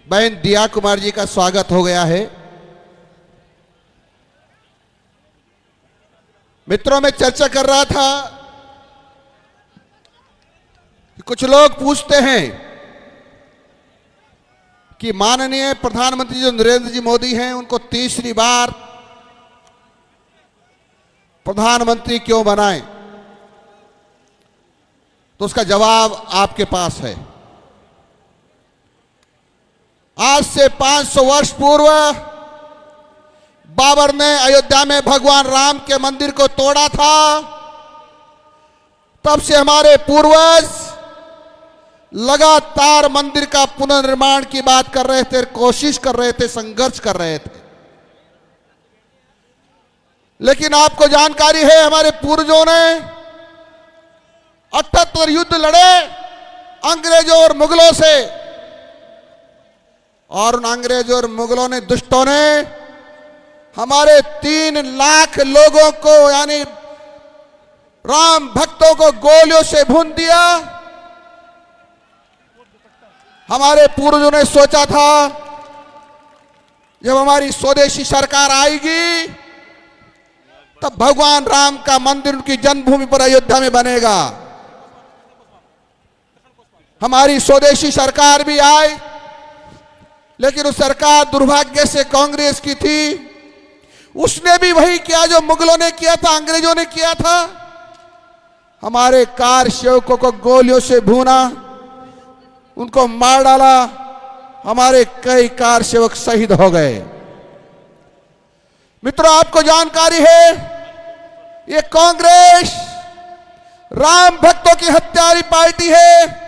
बहन दिया कुमार जी का स्वागत हो गया है। मित्रों, मैं चर्चा कर रहा था कि कुछ लोग पूछते हैं कि माननीय प्रधानमंत्री जो नरेंद्र जी मोदी हैं उनको तीसरी बार प्रधानमंत्री क्यों बनाएं, तो उसका जवाब आपके पास है। आज से 500 वर्ष पूर्व बाबर ने अयोध्या में भगवान राम के मंदिर को तोड़ा था। तब से हमारे पूर्वज लगातार मंदिर का पुनर्निर्माण की बात कर रहे थे, कोशिश कर रहे थे, संघर्ष कर रहे थे। लेकिन आपको जानकारी है, हमारे पूर्वजों ने 78 युद्ध लड़े अंग्रेजों और मुगलों से, और उन अंग्रेजों और मुगलों ने, दुष्टों ने हमारे 3 लाख लोगों को, यानी राम भक्तों को गोलियों से भून दिया। हमारे पूर्वजों ने सोचा था जब हमारी स्वदेशी सरकार आएगी तब भगवान राम का मंदिर उनकी जन्मभूमि पर अयोध्या में बनेगा। हमारी स्वदेशी सरकार भी आई, लेकिन उस सरकार दुर्भाग्य से कांग्रेस की थी। उसने भी वही किया जो मुगलों ने किया था, अंग्रेजों ने किया था। हमारे कार सेवकों को गोलियों से भूना, उनको मार डाला। हमारे कई कार सेवक शहीद हो गए। मित्रों, आपको जानकारी है, ये कांग्रेस राम भक्तों की हत्यारी पार्टी है।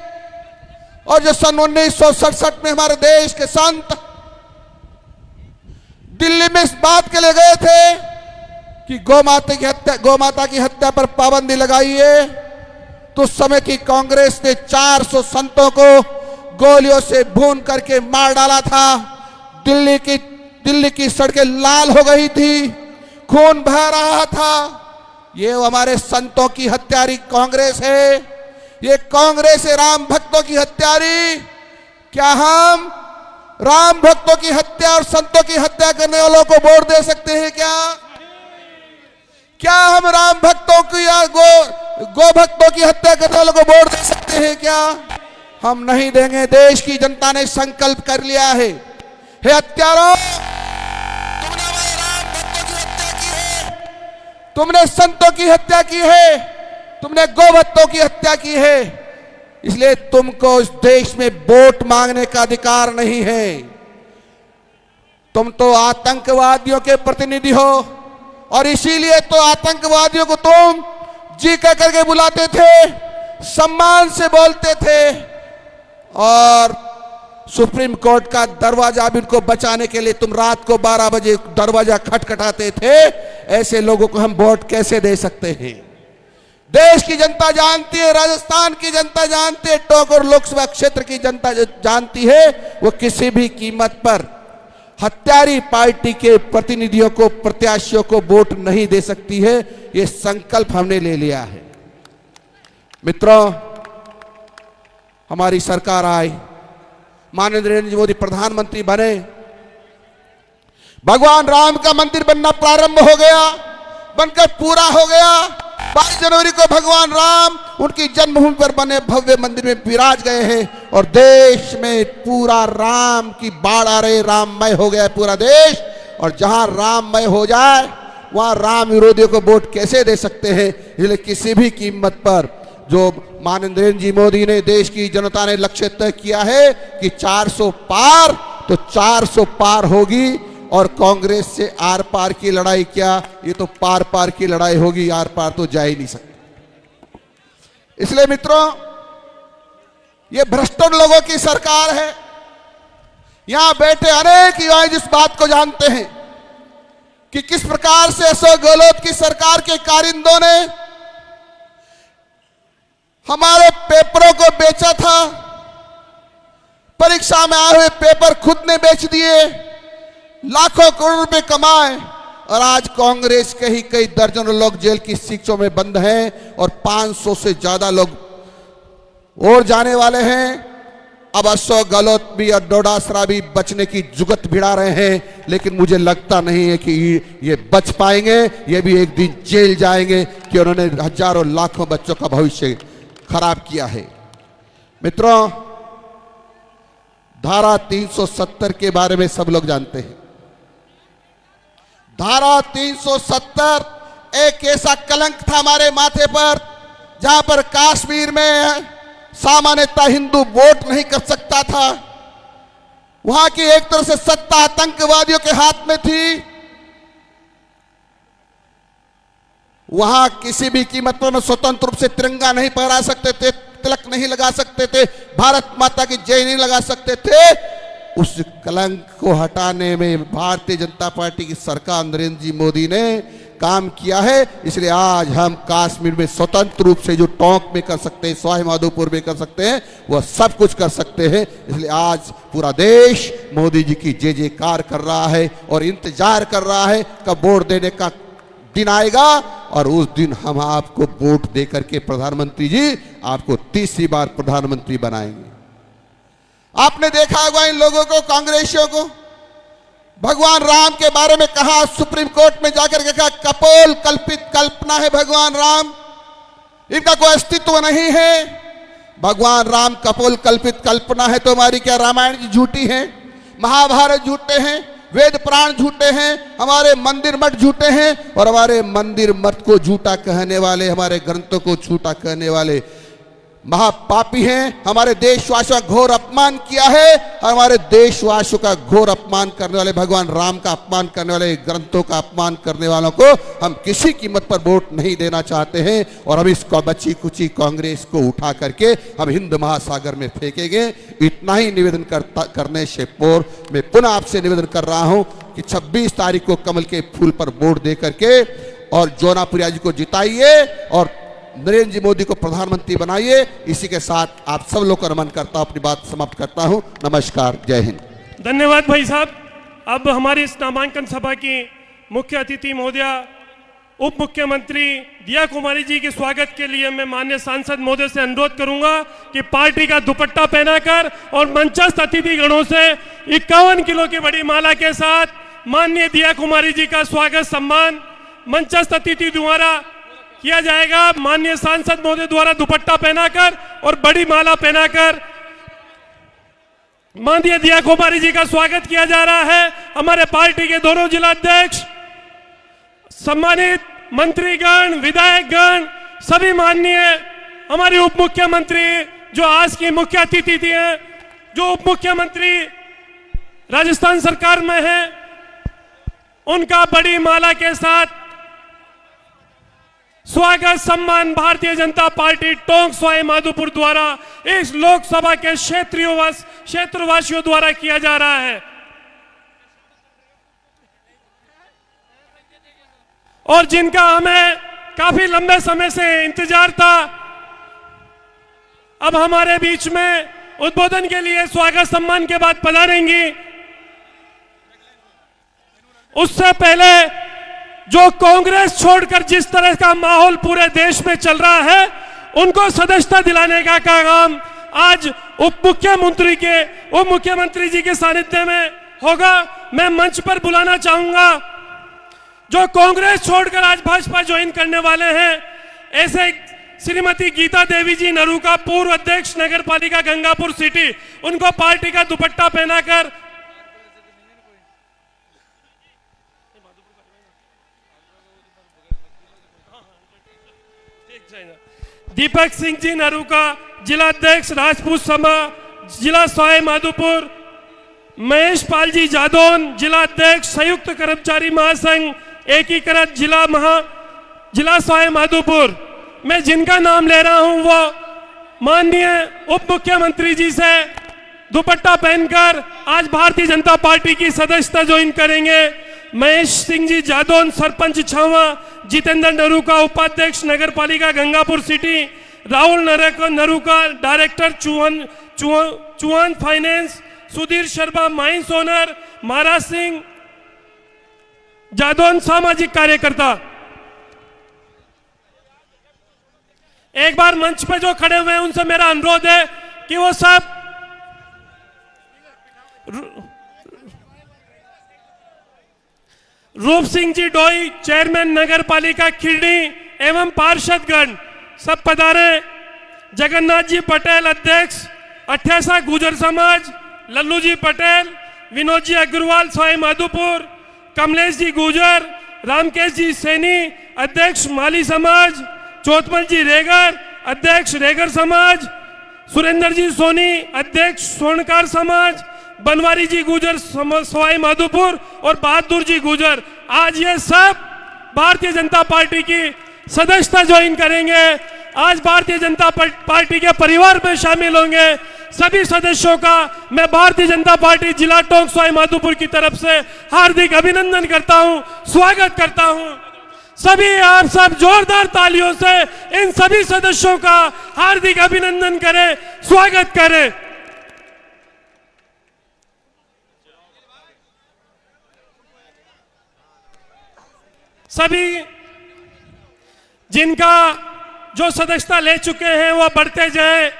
और जो सन 1967 में हमारे देश के संत दिल्ली में इस बात के लिए गए थे कि गौमाता की हत्या पर पाबंदी लगाइए, तो उस समय की कांग्रेस ने 400 संतों को गोलियों से भून करके मार डाला था। दिल्ली की सड़कें लाल हो गई थी, खून बह रहा था। ये हमारे संतों की हत्यारी कांग्रेस है। ये कांग्रेस है राम भक्तों की हत्यारी। क्या हम राम भक्तों की हत्या और संतों की हत्या करने वालों को वोट दे सकते हैं? क्या हम राम भक्तों की या गो भक्तों की हत्या करने वालों को वोट दे सकते हैं? क्या हम नहीं देंगे। देश की जनता ने संकल्प कर लिया है। हे हत्यारों, तुमने हमारे राम भक्तों की हत्या की है, तुमने संतों की हत्या की है, तुमने गोभक्तों की हत्या की है, इसलिए तुमको इस देश में वोट मांगने का अधिकार नहीं है। तुम तो आतंकवादियों के प्रतिनिधि हो, और इसीलिए तो आतंकवादियों को तुम जी कह करके बुलाते थे, सम्मान से बोलते थे, और सुप्रीम कोर्ट का दरवाजा भी उनको बचाने के लिए तुम रात को 12 बजे दरवाजा खटखटाते थे। ऐसे लोगों को हम वोट कैसे दे सकते हैं? देश की जनता जानती है, राजस्थान की जनता जानती है, टोंक लोकसभा क्षेत्र की जनता जानती है, वो किसी भी कीमत पर हत्यारी पार्टी के प्रतिनिधियों को, प्रत्याशियों को वोट नहीं दे सकती है। ये संकल्प हमने ले लिया है। मित्रों, हमारी सरकार आई, माननीय नरेंद्र मोदी प्रधानमंत्री बने, भगवान राम का मंदिर बनना प्रारंभ हो गया, बनकर पूरा हो गया। 22 जनवरी को भगवान राम उनकी जन्मभूमि पर बने भव्य मंदिर में विराज गए हैं, और देश में पूरा राम की बाढ़ आ रही, राममय हो गया है पूरा देश। और जहां राममय हो जाए वहां राम विरोधियों को वोट कैसे दे सकते हैं? इसलिए किसी भी कीमत पर जो माननीय नरेंद्र जी मोदी ने, देश की जनता ने लक्ष्य तय किया है कि 400 पार, तो 400 पार होगी। और कांग्रेस से आर पार की लड़ाई क्या, ये तो पार पार की लड़ाई होगी, आर पार तो जा ही नहीं सकती। इसलिए मित्रों, ये भ्रष्टों लोगों की सरकार है। यहां बैठे अनेक युवाएं जिस बात को जानते हैं कि किस प्रकार से अशोक गहलोत की सरकार के कारिंदों ने हमारे पेपरों को बेचा था, परीक्षा में आए हुए पेपर खुद ने बेच दिए, लाखों करोड़ रुपए कमाए, और आज कांग्रेस के ही कई दर्जनों लोग जेल की शिक्षों में बंद हैं, और 500 से ज्यादा लोग और जाने वाले हैं। अब अशोक गहलोत भी और डोडासरा भी बचने की जुगत भिड़ा रहे हैं, लेकिन मुझे लगता नहीं है कि ये बच पाएंगे। ये भी एक दिन जेल जाएंगे कि उन्होंने हजारों लाखों बच्चों का भविष्य खराब किया है। मित्रों, धारा 370 के बारे में सब लोग जानते हैं। धारा 370 एक ऐसा कलंक था हमारे माथे पर, जहां पर कश्मीर में सामान्यतः हिंदू वोट नहीं कर सकता था। वहां की एक तरह से सत्ता आतंकवादियों के हाथ में थी। वहां किसी भी कीमत पर स्वतंत्र रूप से तिरंगा नहीं फहरा सकते थे, तिलक नहीं लगा सकते थे, भारत माता की जय नहीं लगा सकते थे। उस कलंक को हटाने में भारतीय जनता पार्टी की सरकार नरेंद्र जी मोदी ने काम किया है। इसलिए आज हम कश्मीर में स्वतंत्र रूप से जो टोंक में कर सकते हैं, सवाई माधोपुर में कर सकते हैं, वह सब कुछ कर सकते हैं। इसलिए आज पूरा देश मोदी जी की जय जयकार कर रहा है और इंतजार कर रहा है कब वोट देने का दिन आएगा, और उस दिन हम आपको वोट देकर के प्रधानमंत्री जी आपको तीसरी बार प्रधानमंत्री बनाएंगे। आपने देखा होगा इन लोगों को, कांग्रेसियों को, भगवान राम के बारे में कहा, सुप्रीम कोर्ट में जाकर के कहा कपोल कल्पित कल्पना है भगवान राम, इनका कोई अस्तित्व नहीं है। भगवान राम कपोल कल्पित कल्पना है तो हमारी क्या रामायण जी झूठी है, महाभारत झूठे हैं, वेद पुराण झूठे हैं, हमारे मंदिर मठ झूठे हैं, और हमारे मंदिर मठ को झूठा कहने वाले, हमारे ग्रंथों को झूठा कहने वाले महापापी हैं। हमारे देशवासियों का घोर अपमान किया है, हमारे देशवासियों का घोर अपमान करने वाले, भगवान राम का अपमान करने वाले, ग्रंथों का अपमान करने वालों को हम किसी कीमत पर वोट नहीं देना चाहते हैं। और हम इसको बची कुची कांग्रेस को उठा करके हम हिंद महासागर में फेंकेंगे। इतना ही निवेदन करने से पूर्व मैं पुनः आपसे निवेदन कर रहा हूं कि 26 तारीख को कमल के फूल पर वोट दे करके और जोनापुरिया जी को जिताइए और नरेंद्र जी मोदी को प्रधानमंत्री बनाइए। इसी के साथ आप सब लोग को नमन करता हूं, अपनी बात समाप्त करता हूं। नमस्कार, जय हिंद। धन्यवाद भाई साहब। अब हमारी इस नामांकन सभा की मुख्य अतिथि महोदया उप मुख्यमंत्री दिया कुमारी जी के स्वागत के लिए मैं माननीय सांसद महोदय से अनुरोध करूंगा कि पार्टी का दुपट्टा पहनाकर और मंचस्थ अतिथि गणों से 51 किलो की बड़ी माला के साथ माननीय दिया कुमारी जी का स्वागत सम्मान मंचस्थ अतिथि द्वारा किया जाएगा। माननीय सांसद महोदय द्वारा दुपट्टा पहनाकर और बड़ी माला पहनाकर माननीय दिया कुमारी जी का स्वागत किया जा रहा है। हमारे पार्टी के दोनों जिला अध्यक्ष, सम्मानित मंत्रीगण, विधायकगण, सभी माननीय हमारे उप मुख्यमंत्री जो आज की मुख्य अतिथि थी हैं, जो उप मुख्यमंत्री राजस्थान सरकार में हैं, उनका बड़ी माला के साथ स्वागत सम्मान भारतीय जनता पार्टी टोंक सवाई माधोपुर द्वारा इस लोकसभा के क्षेत्रवासियों द्वारा किया जा रहा है। और जिनका हमें काफी लंबे समय से इंतजार था, अब हमारे बीच में उद्बोधन के लिए स्वागत सम्मान के बाद पधारेंगी। उससे पहले जो कांग्रेस छोड़कर जिस तरह का माहौल पूरे देश में चल रहा है, उनको सदस्यता दिलाने का काम आज उप मुख्यमंत्री जी के सानिध्य में होगा। मैं मंच पर बुलाना चाहूंगा जो कांग्रेस छोड़कर आज भाजपा ज्वाइन करने वाले हैं, ऐसे श्रीमती गीता देवी जी नरूका, पूर्व अध्यक्ष नगर पालिका गंगापुर सिटी, उनको पार्टी का दुपट्टा पहनाकर दीपक सिंह जी नरूका, जिला अध्यक्ष राजपूत समाज जिला सवाई माधोपुर, महेश पाल जी जादौन, जिला अध्यक्ष संयुक्त कर्मचारी महासंघ एकीकृत जिला सवाई माधोपुर। मैं जिनका नाम ले रहा हूं वो माननीय उप मुख्यमंत्री जी से दुपट्टा पहनकर आज भारतीय जनता पार्टी की सदस्यता ज्वाइन करेंगे। महेश सिंह जी जादौन, सरपंच छावा, जितेंद्र नरूका, उपाध्यक्ष नगर पालिका Gangapur City, Rahul Naruka, director Chauhan finance, Sudhir Sharma mines owner, Maharaj Singh Jadaun सामाजिक कार्यकर्ता। एक बार मंच पे जो खड़े हुए हैं उनसे मेरा अनुरोध है कि वो सब रूप सिंह जी डोई चेयरमैन नगर पालिका खिरडी एवं पार्षदगण सब पधारे। जगन्नाथ जी पटेल अध्यक्ष अठ्यासा गुजर समाज, लल्लू जी पटेल, विनोद जी अग्रवाल सवाई माधोपुर, कमलेश जी गुजर, रामकेश जी सैनी अध्यक्ष माली समाज, चौथमल जी रेगर अध्यक्ष रेगर समाज, सुरेंद्र जी सोनी अध्यक्ष स्वर्णकार समाज, बनवारी जी गुजर सवाई माधोपुर और बहादुर जी गुजर, आज ये सब भारतीय जनता पार्टी की सदस्यता ज्वाइन करेंगे। आज भारतीय जनता पार्टी के परिवार में शामिल होंगे। सभी सदस्यों का मैं भारतीय जनता पार्टी जिला टोंक सवाई माधोपुर की तरफ से हार्दिक अभिनंदन करता हूं, स्वागत करता हूं। सभी आप सब जोरदार तालियों से इन सभी सदस्यों का हार्दिक अभिनंदन करें, स्वागत करें। सभी जिनका जो सदस्यता ले चुके हैं वो बढ़ते जाएं।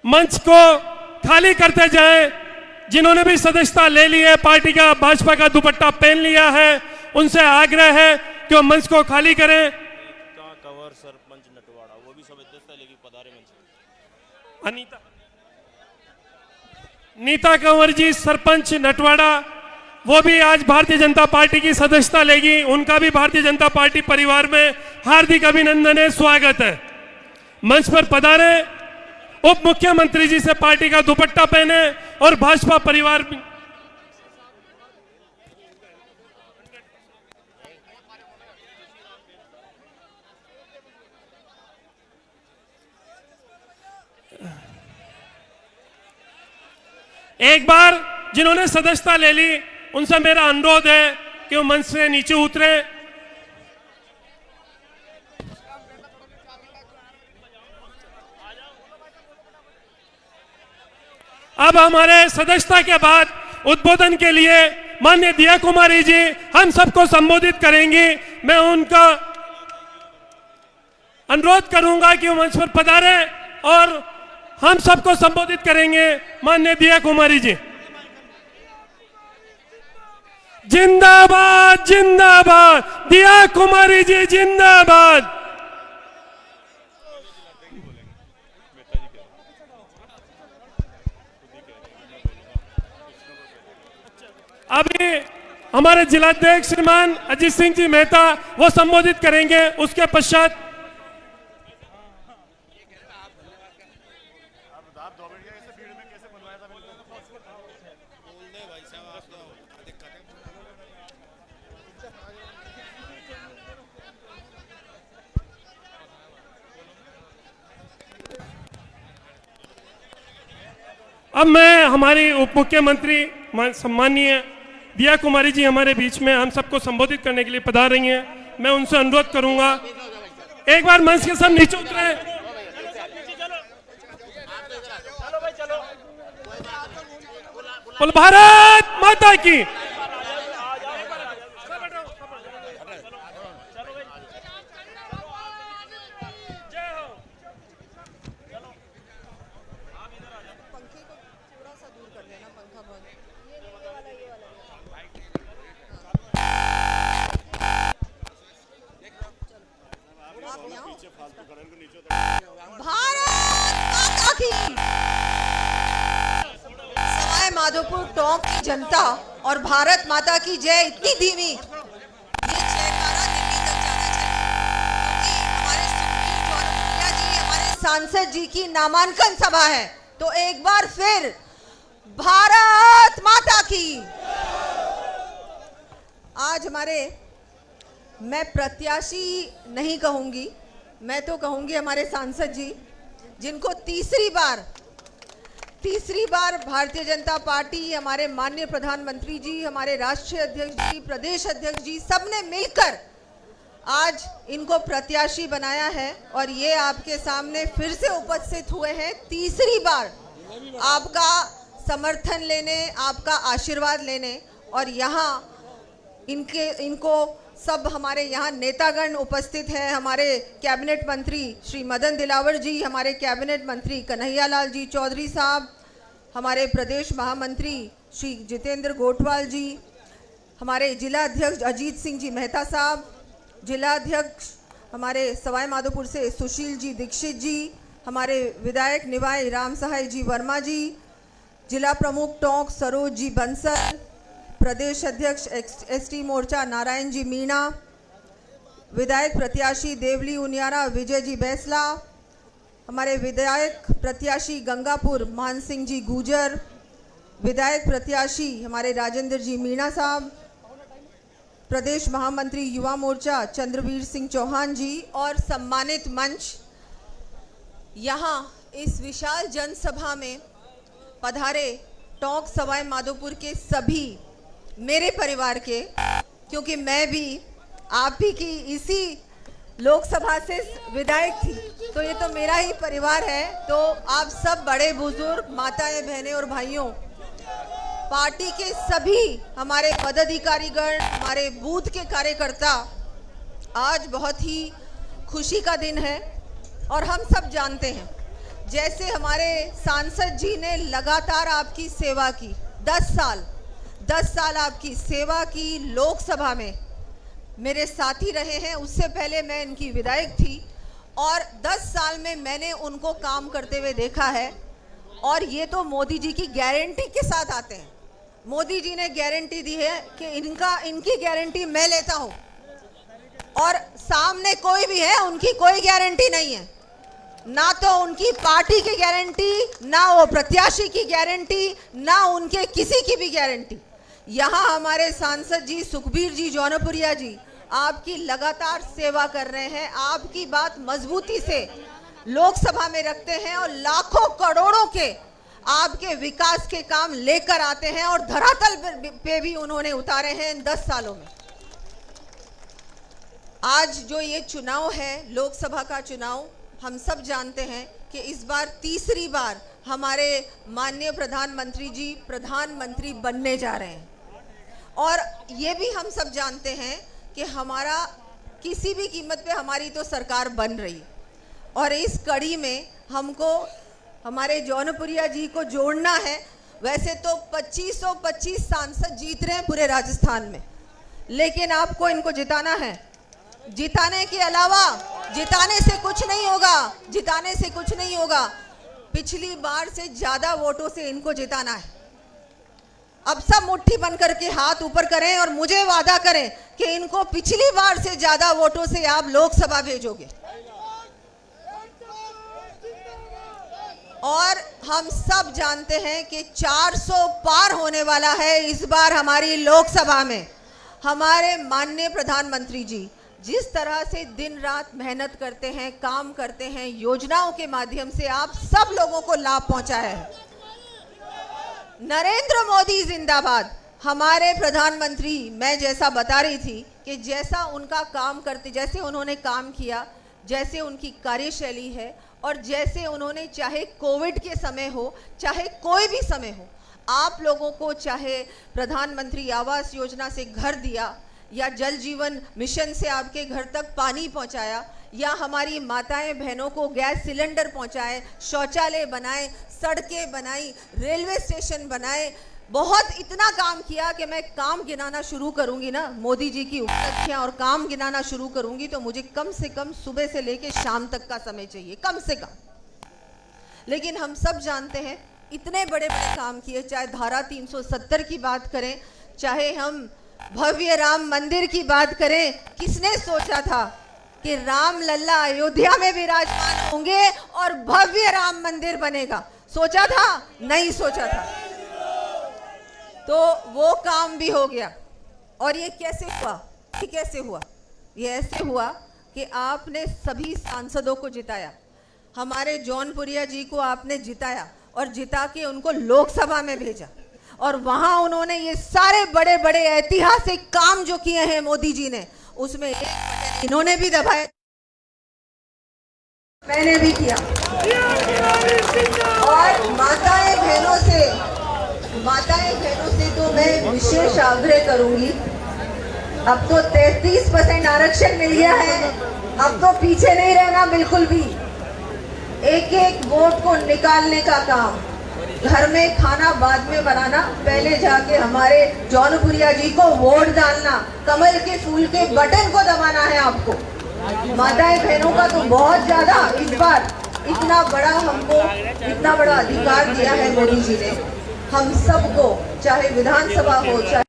मंच को खाली करते जाएं। जिन्होंने भी सदस्यता ले ली है, पार्टी का भाजपा का दुपट्टा पहन लिया है, उनसे आग्रह है कि वो मंच को खाली करें। कवर सरपंच नटवाड़ा वो भी सदस्यता लेके पधारे मंच। नीता कंवर जी सरपंच नटवाड़ा वो भी आज भारतीय जनता पार्टी की सदस्यता लेगी। उनका भी भारतीय जनता पार्टी परिवार में हार्दिक अभिनंदन है, स्वागत है। मंच पर पधारे। उप मुख्यमंत्री जी से पार्टी का दुपट्टा पहने और भाजपा परिवार भी। एक बार जिन्होंने सदस्यता ले ली उनसे मेरा अनुरोध है कि वो मंच से नीचे उतरे। अब हमारे सदस्यता के बाद उद्बोधन के लिए माननीय दिया कुमारी जी हम सबको संबोधित करेंगी। मैं उनका अनुरोध करूंगा कि वो मंच पर पधारे और हम सबको संबोधित करेंगे। माननीय दिया कुमारी जी। जिंदाबाद जिंदाबाद, दिया कुमारी जी जिंदाबाद। अभी हमारे जिलाध्यक्ष श्रीमान अजीत सिंह जी मेहता वो संबोधित करेंगे। उसके पश्चात अब मैं हमारी उप मुख्यमंत्री सम्माननीय दिया कुमारी जी हमारे बीच में हम सबको संबोधित करने के लिए पधार रही हैं। मैं उनसे अनुरोध करूंगा एक बार मंच के सब नीचे उतरे। बोल भारत माता की। सवाई माधोपुर टोंक की जनता और भारत माता की जय इतनी धीमी, ये जयकारा दिल्ली तक जाना चाहिए क्योंकि हमारे सुप्रीम जौनपुरिया जी हमारे सांसद जी की नामांकन सभा है। तो एक बार फिर भारत माता की। आज मैं प्रत्याशी नहीं कहूंगी, मैं तो कहूंगी हमारे सांसद जी जिनको तीसरी बार भारतीय जनता पार्टी, हमारे माननीय प्रधानमंत्री जी, हमारे राष्ट्रीय अध्यक्ष जी, प्रदेश अध्यक्ष जी सबने मिलकर आज इनको प्रत्याशी बनाया है और ये आपके सामने फिर से उपस्थित हुए हैं तीसरी बार आपका समर्थन लेने, आपका आशीर्वाद लेने। और यहाँ इनको सब हमारे यहाँ नेतागण उपस्थित हैं, हमारे कैबिनेट मंत्री श्री मदन दिलावर जी, हमारे कैबिनेट मंत्री कन्हैयालाल जी चौधरी साहब, हमारे प्रदेश महामंत्री श्री जितेंद्र गोठवाल जी, हमारे जिला अध्यक्ष अजीत सिंह जी मेहता साहब, जिला अध्यक्ष हमारे सवाई माधोपुर से सुशील जी दीक्षित जी, हमारे विधायक निवाई राम सहाय जी वर्मा जी, जिला प्रमुख टोंक सरोज जी बंसल, प्रदेश अध्यक्ष एसटी मोर्चा नारायण जी मीणा, विधायक प्रत्याशी देवली उनियारा विजय जी बैसला, हमारे विधायक प्रत्याशी गंगापुर मान सिंह जी गुजर, विधायक प्रत्याशी हमारे राजेंद्र जी मीणा साहब, प्रदेश महामंत्री युवा मोर्चा चंद्रवीर सिंह चौहान जी और सम्मानित मंच, यहाँ इस विशाल जनसभा में पधारे टोंक सवाई माधोपुर के सभी मेरे परिवार के, क्योंकि मैं भी आप ही की इसी लोकसभा से विधायक थी, तो ये तो मेरा ही परिवार है। तो आप सब बड़े बुजुर्ग, माताएं, बहनें और भाइयों, पार्टी के सभी हमारे पदाधिकारीगण, हमारे बूथ के कार्यकर्ता, आज बहुत ही खुशी का दिन है। और हम सब जानते हैं, जैसे हमारे सांसद जी ने लगातार आपकी सेवा की, 10 साल आपकी सेवा की, लोकसभा में मेरे साथी रहे हैं। उससे पहले मैं इनकी विधायक थी और 10 साल में मैंने उनको काम करते हुए देखा है। और ये तो मोदी जी की गारंटी के साथ आते हैं। मोदी जी ने गारंटी दी है कि इनकी गारंटी मैं लेता हूँ, और सामने कोई भी है उनकी कोई गारंटी नहीं है, ना तो उनकी पार्टी की गारंटी, ना वो प्रत्याशी की गारंटी, ना उनके किसी की भी गारंटी। यहाँ हमारे सांसद जी सुखबीर जी जौनपुरिया जी आपकी लगातार सेवा कर रहे हैं, आपकी बात मजबूती से लोकसभा में रखते हैं और लाखों करोड़ों के आपके विकास के काम लेकर आते हैं और धरातल पे भी उन्होंने उतारे हैं इन 10 सालों में। आज जो ये चुनाव है, लोकसभा का चुनाव, हम सब जानते हैं कि इस बार तीसरी बार हमारे माननीय प्रधानमंत्री जी प्रधानमंत्री बनने जा रहे हैं। और ये भी हम सब जानते हैं कि हमारा किसी भी कीमत पे हमारी तो सरकार बन रही, और इस कड़ी में हमको हमारे जौनपुरिया जी को जोड़ना है। वैसे तो 2525 सांसद जीत रहे हैं पूरे राजस्थान में, लेकिन आपको इनको जिताना है। जिताने के अलावा, जिताने से कुछ नहीं होगा, जिताने से कुछ नहीं होगा, पिछली बार से ज्यादा वोटों से इनको जिताना है। अब सब मुट्ठी बन करके हाथ ऊपर करें और मुझे वादा करें कि इनको पिछली बार से ज्यादा वोटों से आप लोकसभा भेजोगे। और हम सब जानते हैं कि 400 पार होने वाला है इस बार हमारी लोकसभा में। हमारे माननीय प्रधानमंत्री जी जिस तरह से दिन रात मेहनत करते हैं, काम करते हैं, योजनाओं के माध्यम से आप सब लोगों को लाभ पहुंचाया है। नरेंद्र मोदी जिंदाबाद। हमारे प्रधानमंत्री, मैं जैसा बता रही थी कि जैसा उनका काम करते, जैसे उन्होंने काम किया, जैसे उनकी कार्यशैली है, और जैसे उन्होंने चाहे कोविड के समय हो, चाहे कोई भी समय हो, आप लोगों को चाहे प्रधानमंत्री आवास योजना से घर दिया, या जल जीवन मिशन से आपके घर तक पानी पहुंचाया, या हमारी माताएं बहनों को गैस सिलेंडर पहुंचाए, शौचालय बनाए, सड़कें बनाई, रेलवे स्टेशन बनाए, बहुत इतना काम किया कि मैं काम गिनाना शुरू करूंगी ना, मोदी जी की उपलब्धियां और काम गिनाना शुरू करूंगी तो मुझे कम से कम सुबह से लेकर शाम तक का समय चाहिए, कम से कम। लेकिन हम सब जानते हैं इतने बड़े बड़े काम किए, चाहे धारा 370 की बात करें, चाहे हम भव्य राम मंदिर की बात करें। किसने सोचा था कि राम लल्ला अयोध्या में विराजमान होंगे और भव्य राम मंदिर बनेगा? सोचा था? नहीं सोचा था। तो वो काम भी हो गया। और ये कैसे हुआ? ये कैसे हुआ? ये ऐसे हुआ कि आपने सभी सांसदों को जिताया, हमारे जौनपुरिया जी को आपने जिताया और जिता के उनको लोकसभा में भेजा, और वहां उन्होंने ये सारे बड़े बड़े ऐतिहासिक काम जो किए हैं मोदी जी ने, उसमें एक बटन इन्होंने भी दबाया, मैंने भी किया। और माताएं बहनों से तो मैं विशेष आग्रह करूंगी अब तो 33% आरक्षण मिल गया है। अब तो पीछे नहीं रहना बिल्कुल भी। एक एक वोट को निकालने का काम, घर में खाना बाद में बनाना, पहले जाके हमारे जौनपुरिया जी को वोट डालना, कमल के फूल के बटन को दबाना है आपको। माताएं बहनों का तो बहुत ज्यादा इस बार इतना बड़ा हमको इतना बड़ा अधिकार दिया है मोदी जी ने हम सबको, चाहे विधानसभा हो चाहे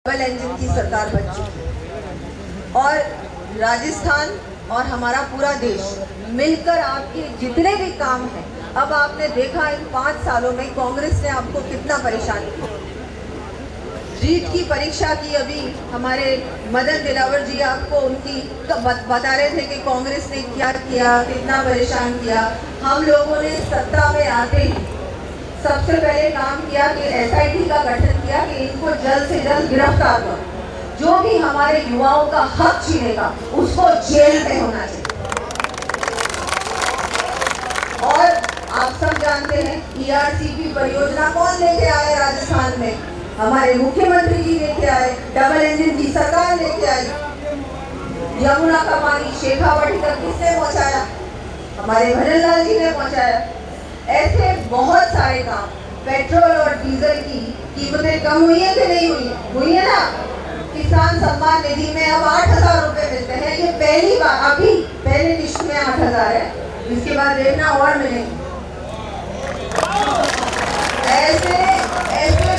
डबल इंजन की सरकार बन चुकी है। और राजस्थान और हमारा पूरा देश मिलकर आपके जितने भी काम हैं, अब आपने देखा इन 5 सालों में कांग्रेस ने आपको कितना परेशान किया। रीट की परीक्षा की अभी हमारे मदन दिलावर जी आपको उनकी बता रहे थे कि कांग्रेस ने क्या किया, कितना परेशान किया। हम लोगों ने सत्ता में आते ही सबसे पहले काम किया कि SIT का गठन किया कि इनको जल्द से जल्द गिरफ्तार करो। जो भी हमारे युवाओं का हक छीनेगा उसको जेल में होना चाहिए। और आप सब जानते हैं ERCP परियोजना कौन लेके आए राजस्थान में? हमारे मुख्यमंत्री जी लेके आए, डबल इंजन की सरकार लेके आई। यमुना का पानी शेखावाटी तक किसने पहुंचाया? हमारे भजन लाल जी ने पहुंचाया। ऐसे बहुत सारे काम। पेट्रोल और डीजल की कीमतें कम हुई है कि नहीं हुई है? हुई है ना। किसान सम्मान निधि में अब 8,000 रुपए मिलते हैं। ये पहली बार, अभी पहले किश्त में 8,000 है, इसके बाद देखना और मिलेंगे। ऐसे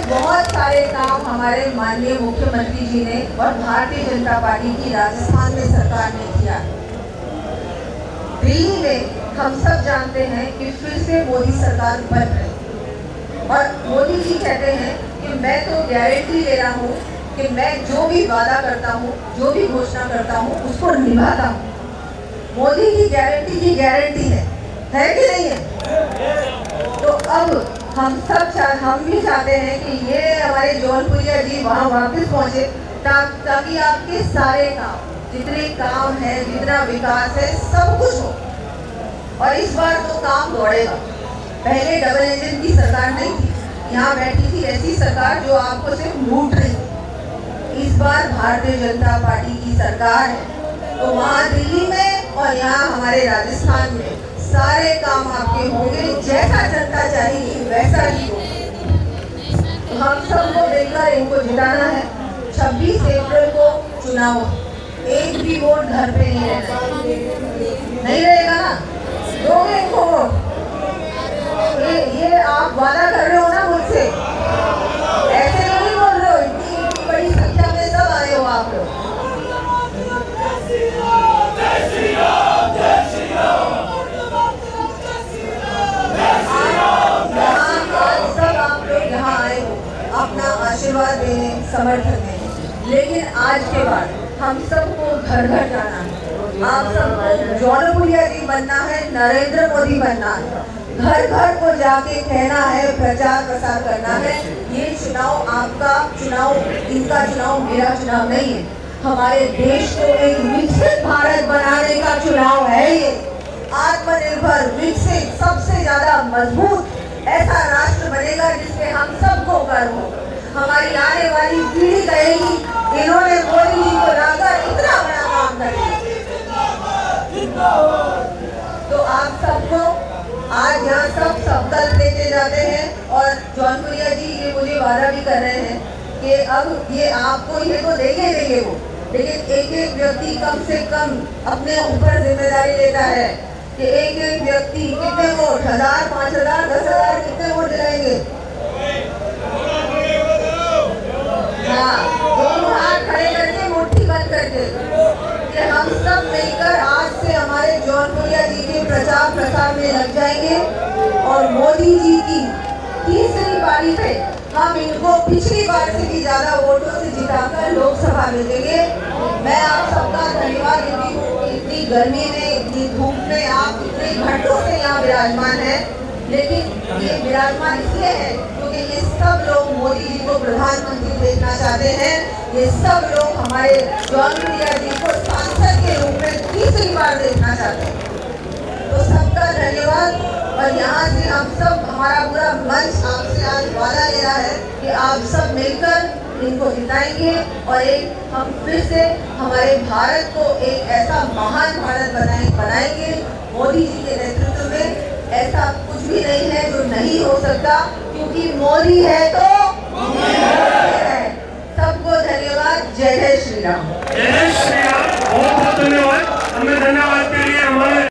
बहुत सारे काम हमारे माननीय मुख्यमंत्री जी ने और भारतीय जनता पार्टी की राजस्थान में सरकार ने किया। दिल्ली में हम सब जानते हैं कि फिर से मोदी सरकार बन रही और मोदी जी कहते हैं कि मैं तो गारंटी ले रहा हूँ कि मैं जो भी वादा करता हूँ, जो भी घोषणा करता हूँ, उसको निभाता हूँ। मोदी की गारंटी है कि नहीं है? तो अब हम भी चाहते हैं कि ये हमारे जौनपुरिया जी वहाँ वापस पहुँचे ताकि आपके सारे काम, जितने काम है, जितना विकास है, सब कुछ हो। और इस बार तो काम दौड़ेगा। पहले डबल इंजन की सरकार नहीं थी, यहाँ बैठी थी ऐसी सरकार जो आपको सिर्फ लूट रही थी। इस बार भारतीय जनता पार्टी की सरकार है, तो वहाँ दिल्ली में और यहाँ हमारे राजस्थान में सारे काम आपके होंगे। जैसा जनता चाहेगी वैसा ही होगा। तो हम सबको मिलकर इनको जिताना है। 26 अप्रैल को चुनाव, एक भी वोट घर पे नहीं रहना, नहीं रहेगा ना? दोगे इनको वोट? ये आप वादा कर रहे हो ना मुझसे? ऐसे नहीं बोल रहे हो? इतनी बड़ी संख्या में सब आए हो आप लोग। अपना आशीर्वाद देने, समर्थन देने, लेकिन आज के बाद हम सबको घर घर जाना है। आप सबको जौनपुरिया जी बनना है, नरेंद्र मोदी बनना है। घर घर को जाके कहना है, प्रचार प्रसार करना है। ये चुनाव आपका चुनाव, इनका चुनाव, मेरा चुनाव नहीं है। हमारे देश को एक विकसित भारत बनाने का चुनाव है। ये आत्मनिर्भर, विकसित, सबसे ज्यादा मजबूत ऐसा राष्ट्र बनेगा जिसमें हम सबको गर्व हो। हमारी आने वाली पीढ़ी कहेगी इन्होंने मोदी जी को लाकर इतना बड़ा काम कर दिया। तो आप सबको आज यहाँ सब संकल्प लेके जाते हैं और जौनपुरिया जी ये मुझे वादा भी कर रहे हैं कि अब ये आपको ये तो देंगे वो, लेकिन एक एक व्यक्ति कम से कम अपने ऊपर जिम्मेदारी लेता है कि एक एक व्यक्ति कितने वोट, 1000, 5000, 10,000 कितने वोट दिलाएंगे? हाँ, दोनों हाथ खड़े करके, मुट्ठी बंद करके कि हम सब मिलकर आज से हमारे जौनपुरिया जी के प्रचार प्रसार में लग जाएंगे और मोदी जी की तीसरी बारी पे हम इनको पिछली बार से भी ज्यादा वोटों से जिताकर लोकसभा भेजेंगे। मैं आप सबका धन्यवाद देती हूँ। इतनी गर्मी में, इतनी धूप में आप इतने घंटों से यहाँ विराजमान है, लेकिन ये विराजमान इसलिए है क्योंकि ये सब लोग मोदी जी को प्रधानमंत्री देखना चाहते हैं। ये सब लोग हमारे जॉन ब्रिया जी को सांसद के रूप में तीसरी बार देखना चाहते हैं। तो सबका धन्यवाद। और यहाँ से हम सब, हमारा पूरा मंच आपसे आज वादा ले रहा है कि आप सब मिलकर इनको जिताएंगे और एक हम फिर से हमारे भारत को एक ऐसा महान भारत बनाएंगे। मोदी जी के नेतृत्व में ऐसा कुछ भी नहीं है जो नहीं हो सकता, क्योंकि मोदी है तो है। सबको धन्यवाद। जय जय श्री राम। जय श्री राम। बहुत बहुत धन्यवाद। हमें धन्यवाद के लिए हमारे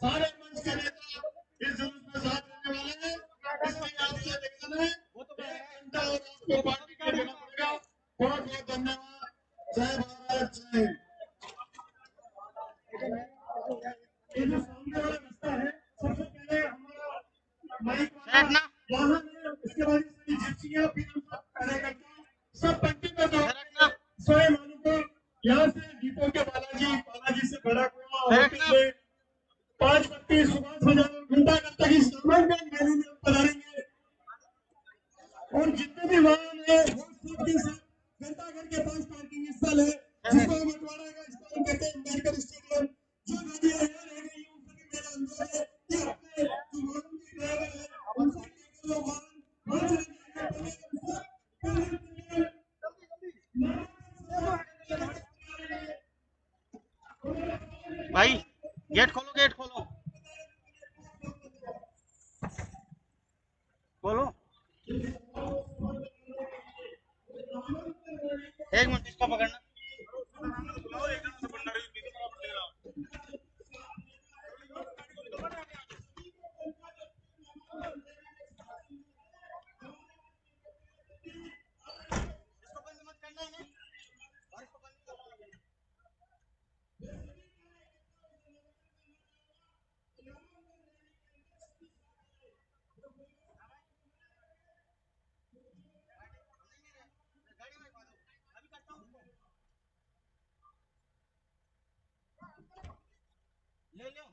सारे मंच के नेता इस जुलूस में साथ देने वाले हैं, इसलिए आपसे निवेदन है, 1 घंटा और आपको पार्टी का देना पड़ेगा। बहुत बहुत धन्यवाद। जय भारत, जय हिंद। ये जो सामने वाला रास्ता है, सबसे पहले हमारा माइक वाला वाहन है, इसके बाद सारी जिप्सियां, फिर हम सब कार्यकर्ता सब पंक्ति में दौड़ेंगे। स्वयं को यहाँ से दीपों के बालाजी से बड़ा कुआं होटल में 5 व्यक्ति सुभाष बाजार घंटा तक इस नामांकन रैली में पधारेंगे और जितने भी वाहन है वो सबके साथ घंटा घर के पास पार्किंग स्थल है, जिसको बंटवारा का स्थल कहते हैं, अम्बेडकर स्टेडियम। जो गाड़ियां यहाँ रह गई उन सभी मेरा अनुरोध है कि अपने जो वाहन के ड्राइवर है उनसे लेकर वो वाहन वहां चले भाई गेट खोलो, गेट खोलो, खोलो। 1 मिनट इसको पकड़ना। ले लो।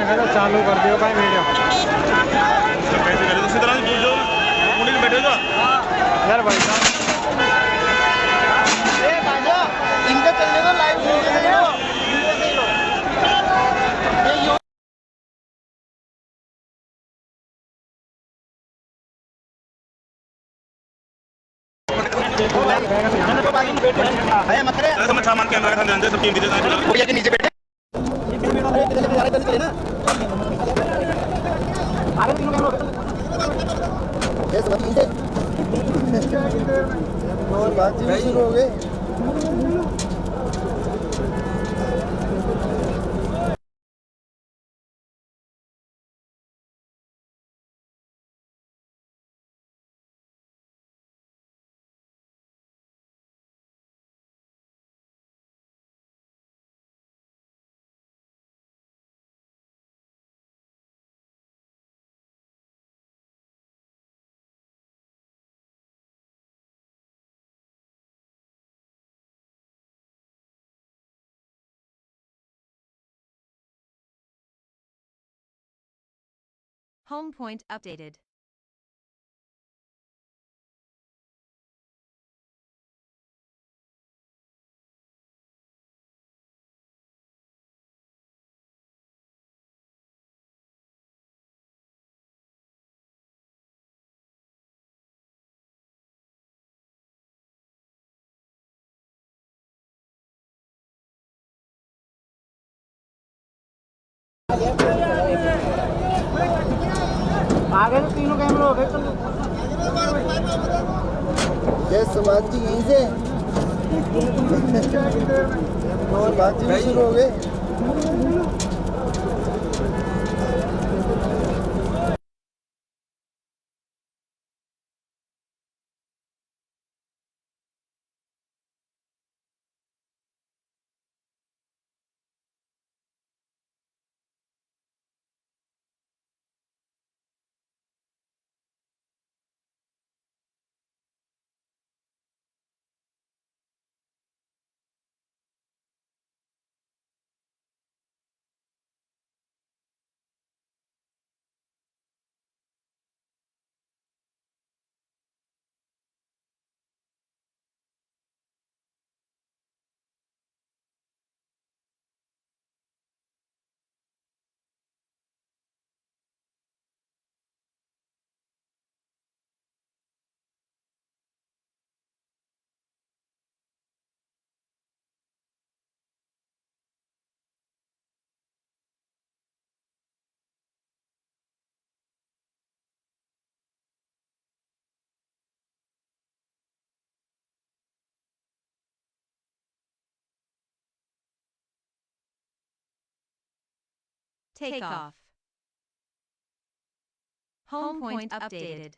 देखा तो चालू कर दियो भाई वीडियो। कैसे करे तो सीधा पूछ लो मुंडे में बैठे हो यार भाई साहब इनका चलने दो, लाइव वीडियो दे लो। समझ सामान कैमरा का ध्यान दे सब कीमती के नीचे बैठे शुरू हो गए। Home point updated. आगे तो तीनों कैमरे हो गए। जय सुभाष जी यहीं से सुभाष जी शुरू हो गए। Take off. Home point updated.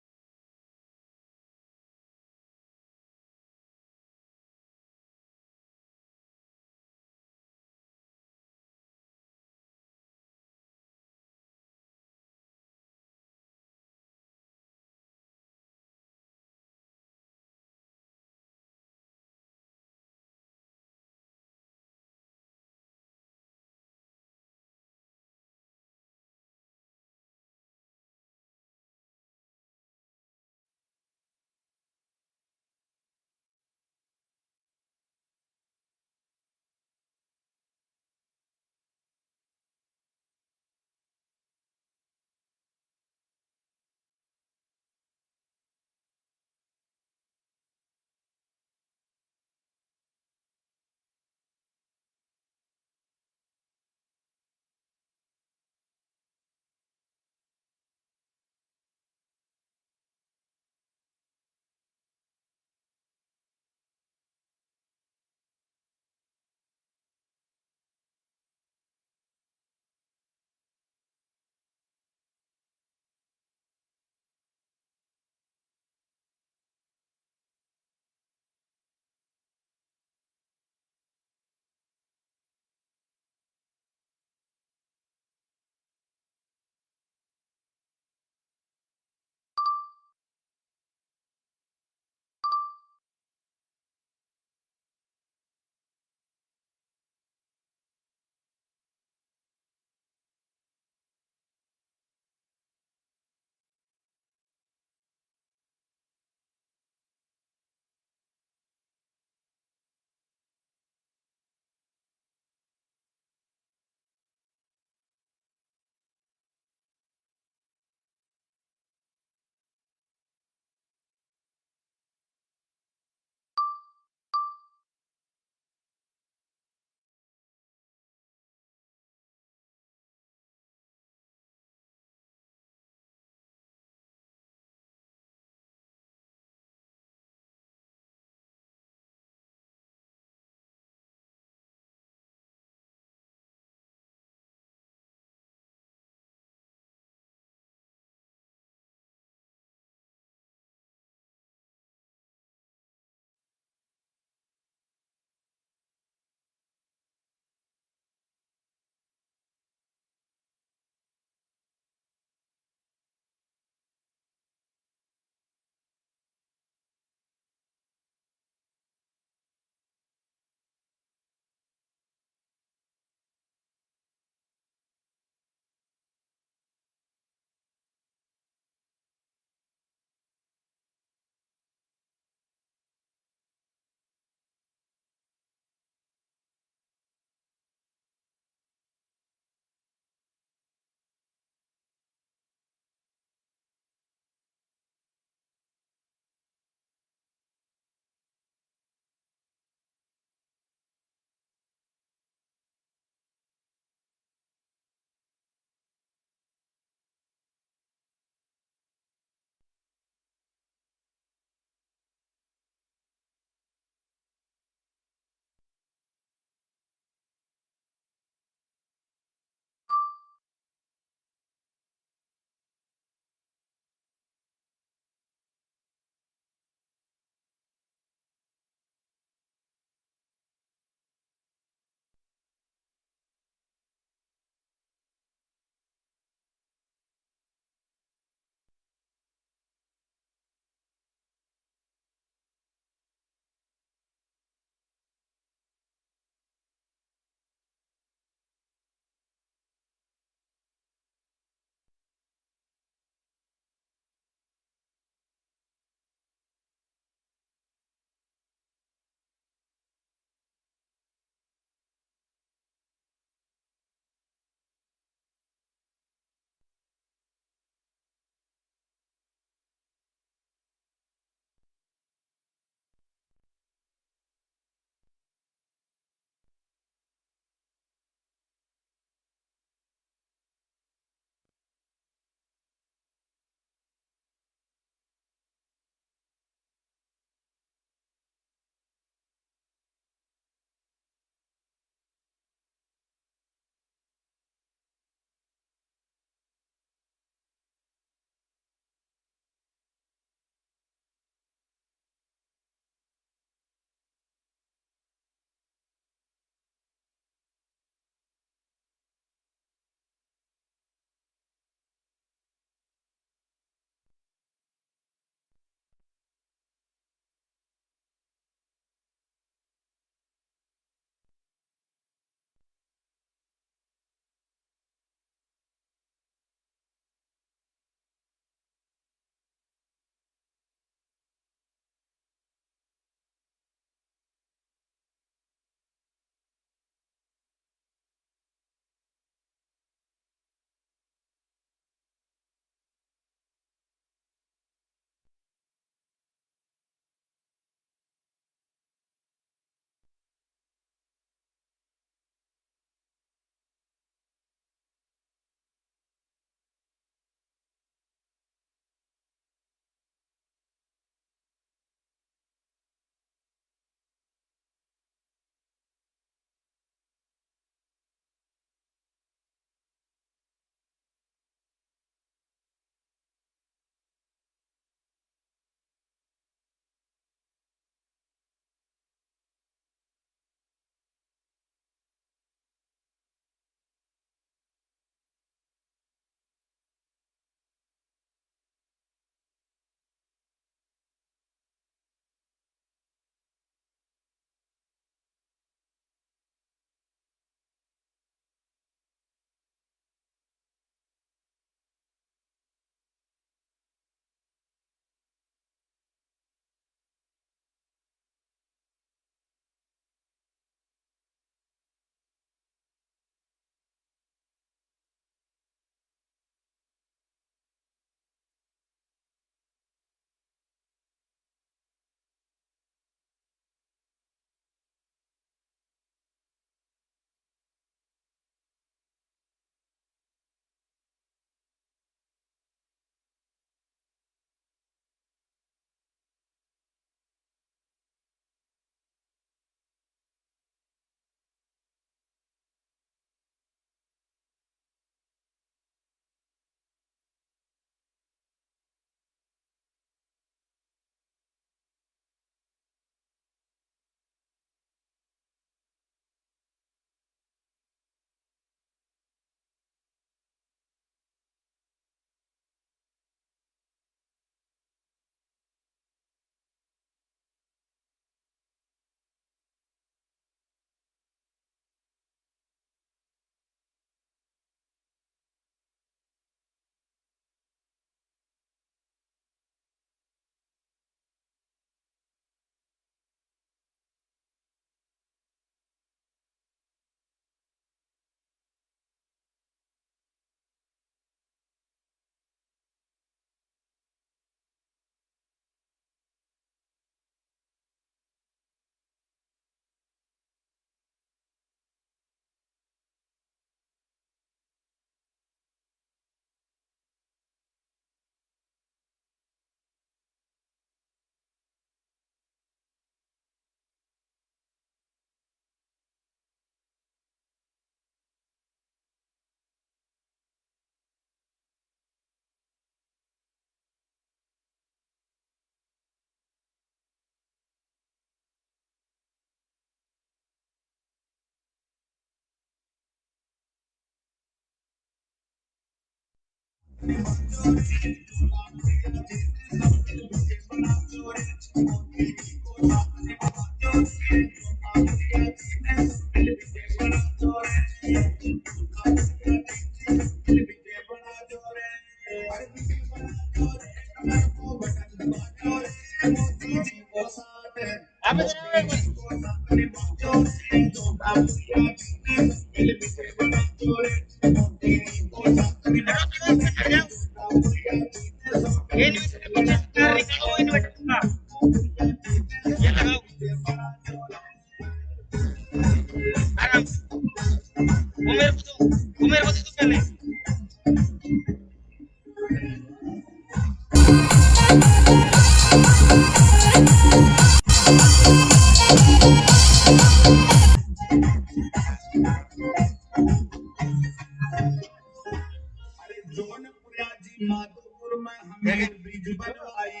Jaunpura जी माधोपुर में हमें ब्रिज बनवाई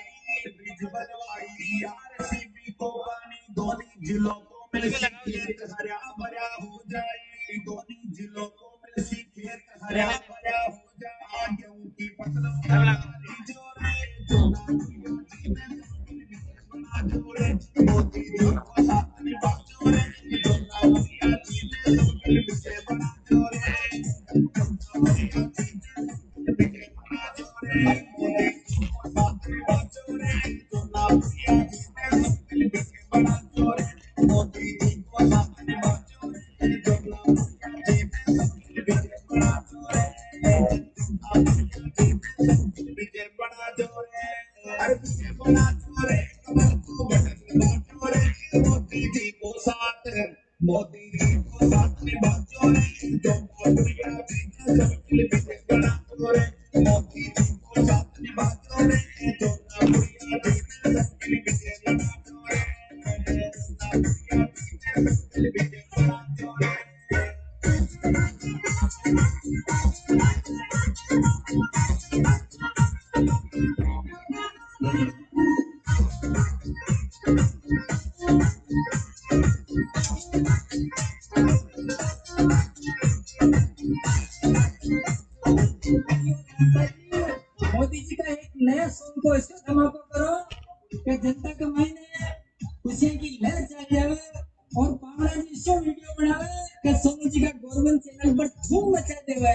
आरसीबी को पानी दोनों जिलों को मिल खेत हरा भरा हो जाए, दोनों जिलों को मिल खेत हरा भरा हो जाए, गेहूं की फसलों मोदी जी को साथ में बाजो रे, मोदी जी को साथ में बाजो रे, जो मोदिया जी बना रे, मोदी जी को साथ में बाजो रे, जो मोदिया जी मोदी जी का एक नया सॉन्ग को इसका धमाका करो कि जनता के महीने खुशियां की लहर चल जावे और पावड़ा जी शो वीडियो बनावे कि सोनू जी का गवर्नमेंट चैनल पर धूम मचा देवे।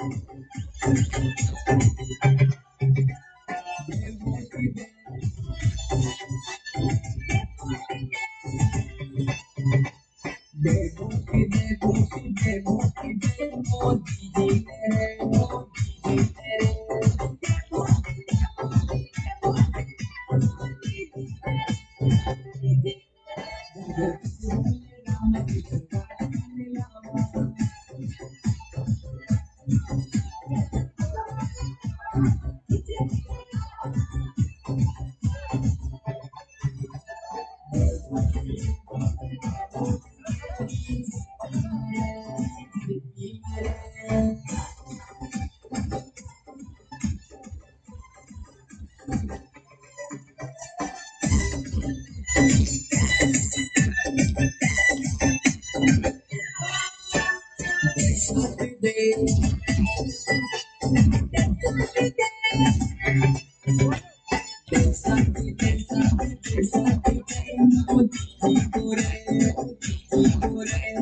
हेलो हेलो कौन बोल रहा है?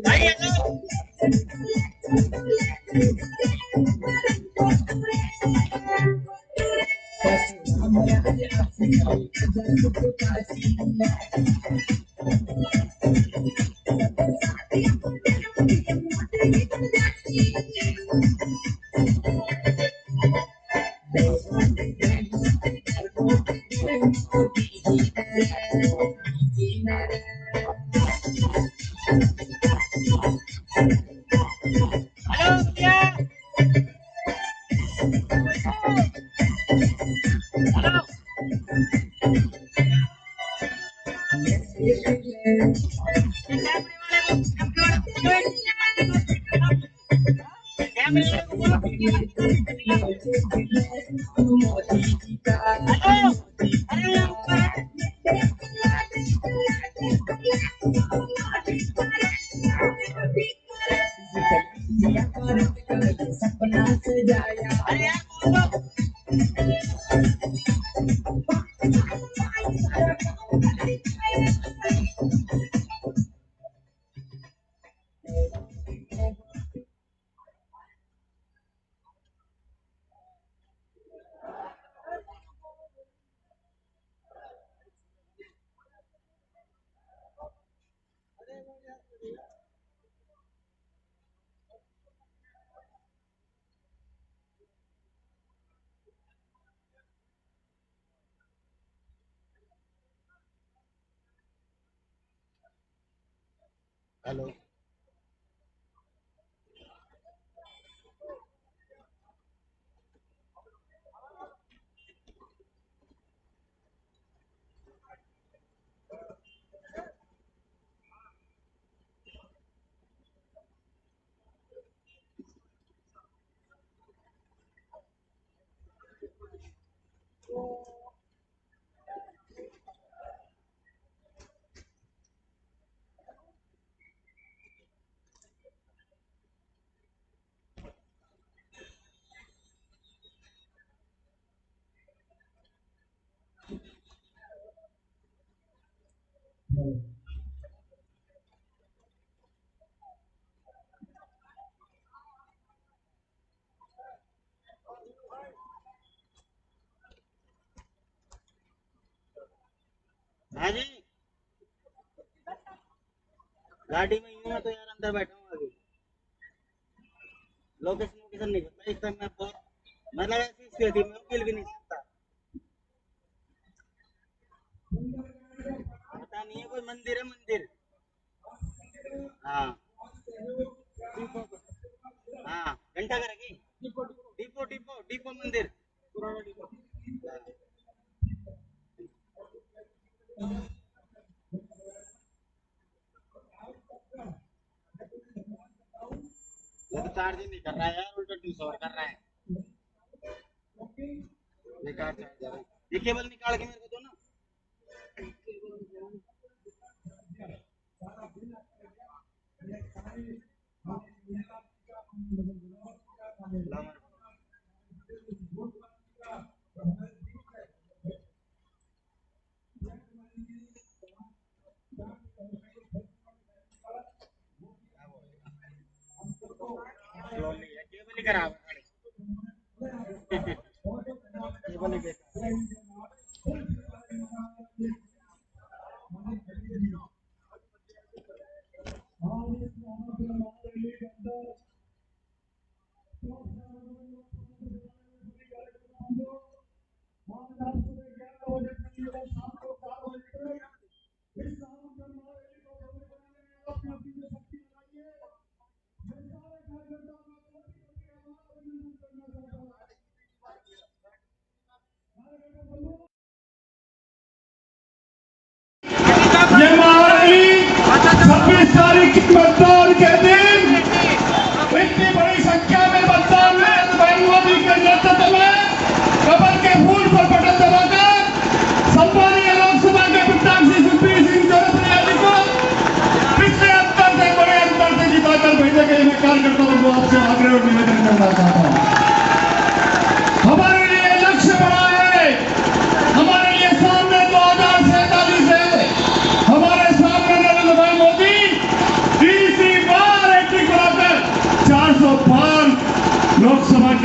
भाई हेलो हेलो भैया हेलो कैमरे वाले को बोलो हेलो अरे ऊपर अरे यार बोलो हेलो हाँ जी गाड़ी में यूं है तो यार अंदर बैठा हूँ अभी लोकेशन वोकेशन नहीं पता इस टाइम मैं बहुत मतलब ऐसी स्थिति में हूँ मिल भी नहीं सकता पता नहीं है कोई मंदिर है मंदिर हाँ हाँ घंटा घर की डिपो डिपो डिपो मंदिर पुराना डिपो ये तो चार्ज ही नहीं कर रहा है यार उल्टा डिसऑर्डर कर रहा है बेकार चार्जर है ये केबल निकाल के मेरे को दो ना ला मेरे को। स्लोली है केबल ही खराब है गाड़ी केबल ही बेकार है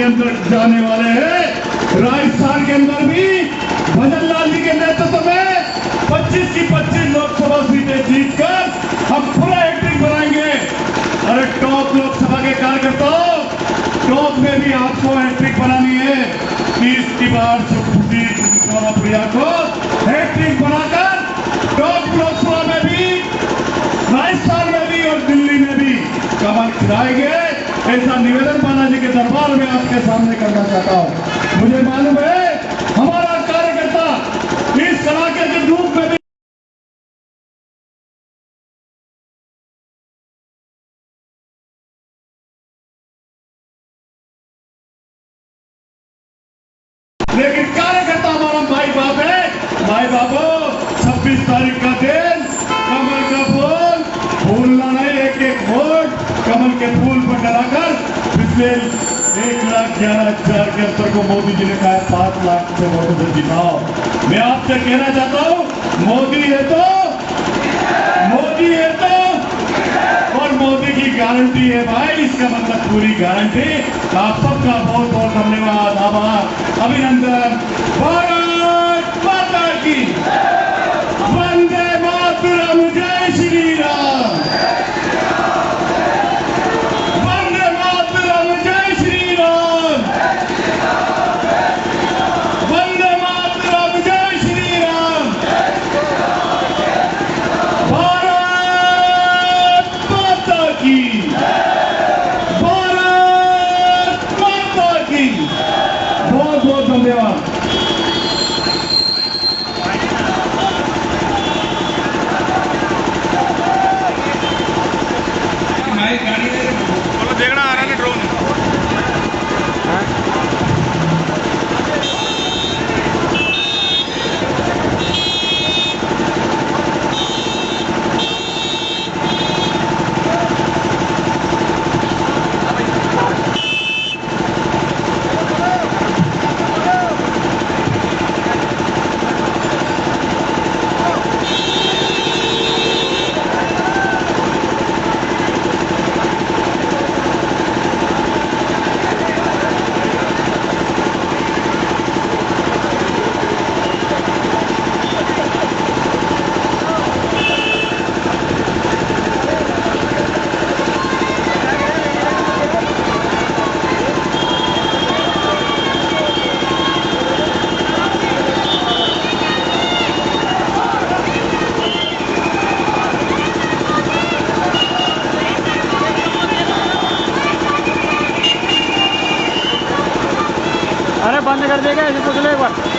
अंदर जाने वाले हैं। राजस्थान के अंदर भी भजन लाल जी के नेतृत्व में 25 की 25 लोकसभा सीटें जीतकर हम पूरा हैट्रिक बनाएंगे। अरे टॉप लोकसभा के कार्यकर्ताओं, टॉप में भी आपको हैट्रिक बनानी है। 30 की बार सुखबीर प्रिया को हैट्रिक बनाकर टॉप लोकसभा में भी, राजस्थान में भी और दिल्ली में भी कमल खिलाएंगे। ऐसा निवेदन बालाजी के दरबार में आपके सामने करना चाहता हूं। मुझे मालूम है हमारा कार्यकर्ता इस कड़ाके के धूप में भी लेकिन कार्यकर्ता हमारा माई बाप है। माई बापो 26 तारीख का दिन कमल का फूल भूलना नहीं, एक एक वोट कमल के फूल पर डलाकर पिछले 1,11,000 के अंतर को मोदी जी ने कहा 5 लाख से वोटों से जिताओ। मैं आपसे कहना चाहता हूं मोदी है तो और मोदी की गारंटी है भाई, इसका मतलब पूरी गारंटी। आप सबका बहुत बहुत धन्यवाद, आभार, अभिनंदन। भारत माता की वंदे मातरम, जय श्री राम, वंदे मातरम, जय श्री राम, वंदे मातरम, जय श्री राम। भारत माता की, भारत माता की, बहुत बहुत धन्यवाद। देखना आ रहा है ड्रोन। अरे बंद कर देगा ऐसे पूछ लो एक बार।